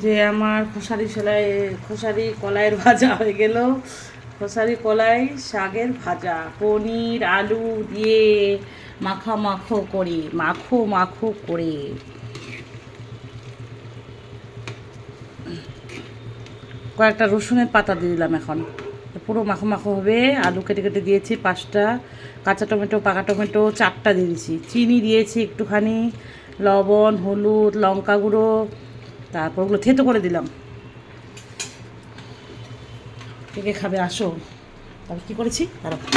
যে আমার খোসারি কলাইয়ের ভাজা হয়ে গেল। খোসারি কলাই শাকের ভাজা পনির আলু দিয়ে মাখো মাখো করে কয়েকটা রসুনের পাতা দিয়ে দিলাম। এখন পুরো মাখো মাখো হবে। আলু কেটে কেটে দিয়েছি 5টা, কাঁচা টমেটো পাকা টমেটো 4টা দিয়ে দিয়েছি, চিনি দিয়েছি একটুখানি, লবণ হলুদ লঙ্কা গুঁড়ো, তারপর ওগুলো থেতো করে দিলাম। কে কে খাবে আসো। তারপর কী করেছি তারপর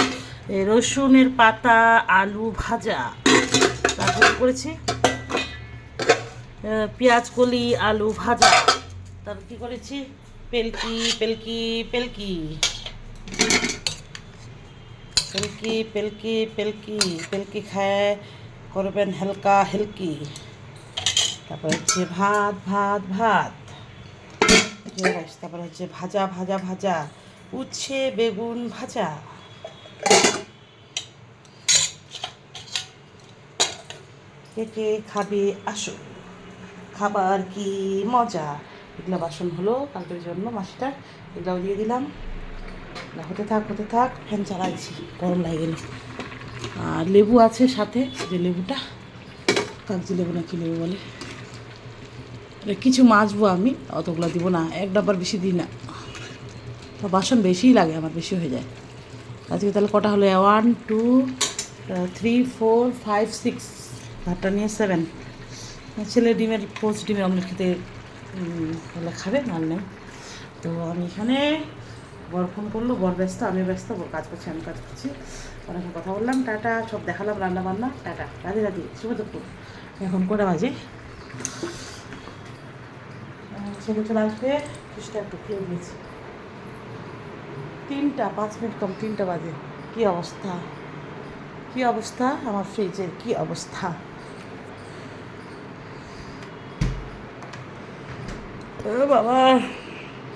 রসুনের পাতা আলু ভাজা, তারপর কী করেছি পেঁয়াজ কলি আলু ভাজা, তারপর কী করেছি পেলকি পেলকি পেলকি পেলকি পেলকি পেলকি পেলকি খায় করবেন হালকা হেলকি। তারপর হচ্ছে ভাত ভাত ভাত, তারপর হচ্ছে ভাজা ভাজা ভাজা উচ্ছে বেগুন ভাজা। কে কে খাবে আসো, খাবার কি মজা। এগুলো বাসন হলো কালকের জন্য মাসিটার, এগুলোও দিয়ে দিলাম। হতে থাক ফ্যান চালাচ্ছি, গরম লাগে গেল। আর লেবু আছে সাথে, যে লেবুটা কাগজি লেবু না কি লেবু বলে, কিছু মাজবো আমি, অতগুলো দিব না, এক ডাব্বার বেশি দিই না। বাসন বেশিই লাগে আমার, বেশি হয়ে যায়। আজকে তাহলে কটা হলো 1 2 3 4 5 6, ভাতটা নিয়ে 7। ছেলে ডিমের পোচ ডিমের অমলেট খেতে হলে খাবে, নাল নেই। তো আমি এখানে বর ফোন করলো, বর ব্যস্ত আমি ব্যস্ত, বর কাজ করছি আমি কাজ করছি, অনেক কথা বললাম, টাটা সব দেখালাম রান্না বান্না, টাটা রাধে রাধে শুভ দুপুর। এখন করে বাজে, ছেলে চলে আসবে, চেষ্টা একটু খেয়ে নিয়েছি। 3টা 5 মিনিট কম 3টা বাজে। কী অবস্থা কী অবস্থা আমার ফ্রিজের, কী অবস্থা। ও বাবা।